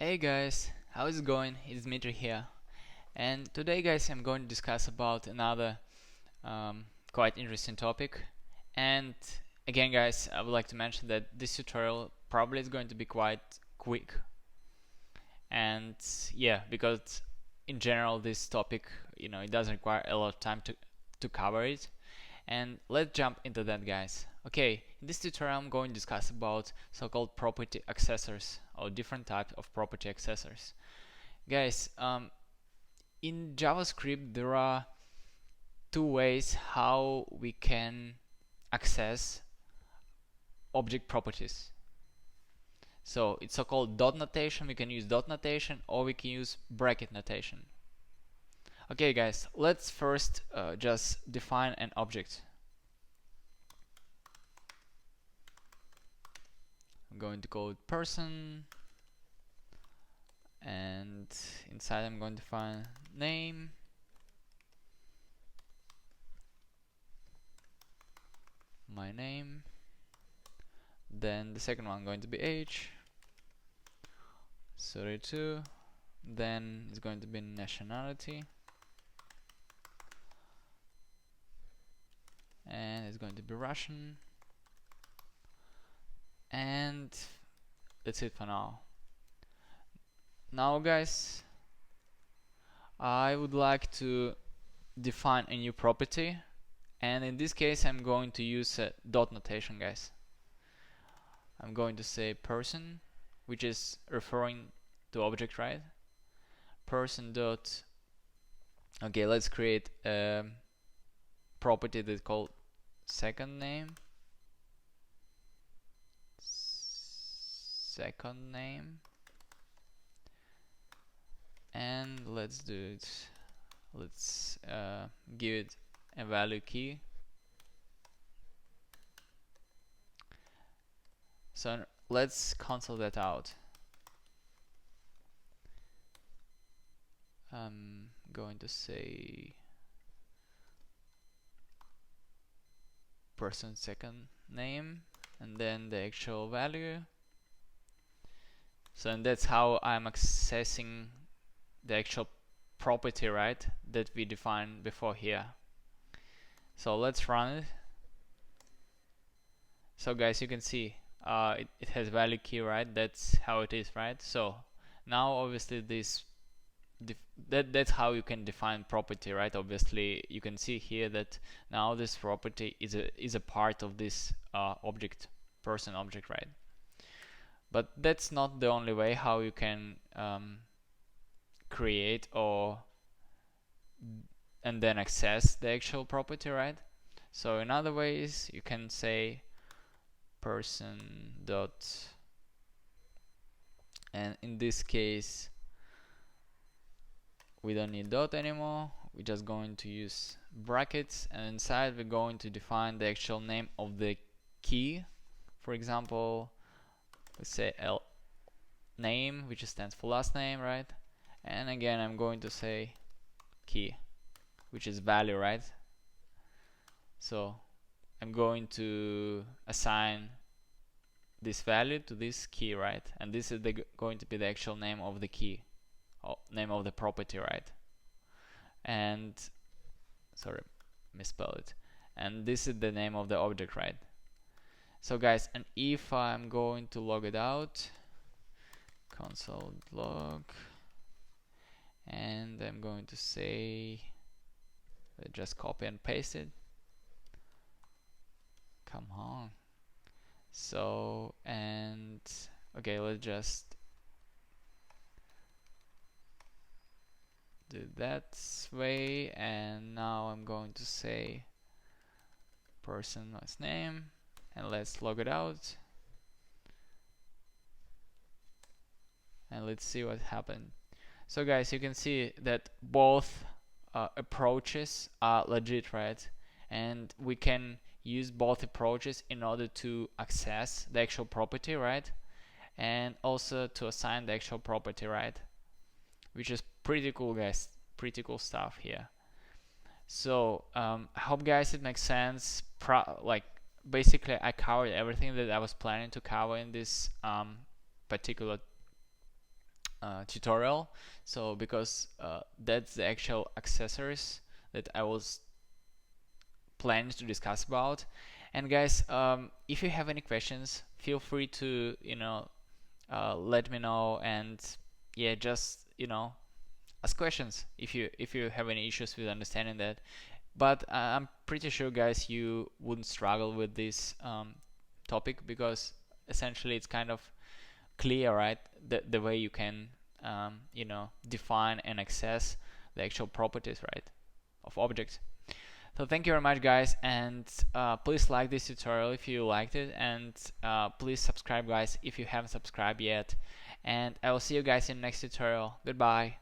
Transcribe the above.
Hey guys, how is it going? It's Dmitry here, and today, guys, I'm going to discuss about another quite interesting topic. And again, guys, I would like to mention that this tutorial probably is going to be quite quick, and yeah, because in general, this topic, it doesn't require a lot of time to cover it. And let's jump into that, guys. Okay, in this tutorial I'm going to discuss about so-called property accessors or different types of property accessors. Guys, in JavaScript there are two ways how we can access object properties. So it's so-called dot notation. We can use dot notation or we can use bracket notation. Okay, guys, let's first just define an object. I'm going to call it person, and inside I'm going to find name, my name, then the second one going to be age, 32, then it's going to be nationality, and it's going to be Russian, and that's it for now. Now, guys, I would like to define a new property, and in this case I'm going to use a dot notation, guys. I'm going to say person, which is referring to object, right? Person dot. Okay, let's create a property that's called second name. Second name, and let's do it. Let's give it a value key. So let's console that out. I'm going to say person second name and then the actual value. So and that's how I'm accessing the actual property, right, that we defined before here. So let's run it. So guys, you can see it has value key, right? That's how it is, right? So now obviously this that's how you can define property, right? Obviously you can see here that now this property is a part of this object, person object, right? But that's not the only way how you can create and then access the actual property, right? So in other ways you can say person dot, and in this case we don't need dot anymore, we're just going to use brackets, and inside we're going to define the actual name of the key. For example, let's say name, which stands for last name, right? And again I'm going to say key, which is value, right? So I'm going to assign this value to this key, right? And this is going to be the actual name of the key, or name of the property, right? And sorry, misspelled it. And this is the name of the object, right? So guys, and if I'm going to log it out, console log, and I'm going to say, just copy and paste it. Come on. So, and okay, let's just do that way, and now I'm going to say person last name, and let's log it out, and let's see what happened. So guys, you can see that both approaches are legit, right? And we can use both approaches in order to access the actual property, right? And also to assign the actual property, right? Which is pretty cool, guys. Pretty cool stuff here. So I hope, guys, it makes sense. Like basically I covered everything that I was planning to cover in this particular tutorial. So because that's the actual accessories that I was planning to discuss about. And guys, if you have any questions, feel free to let me know, and yeah, just ask questions if you have any issues with understanding that. But I'm pretty sure, guys, you wouldn't struggle with this topic, because essentially it's kind of clear, right? The way you can define and access the actual properties, right, of objects. So thank you very much, guys, and please like this tutorial if you liked it, and please subscribe, guys, if you haven't subscribed yet. And I will see you guys in the next tutorial. Goodbye.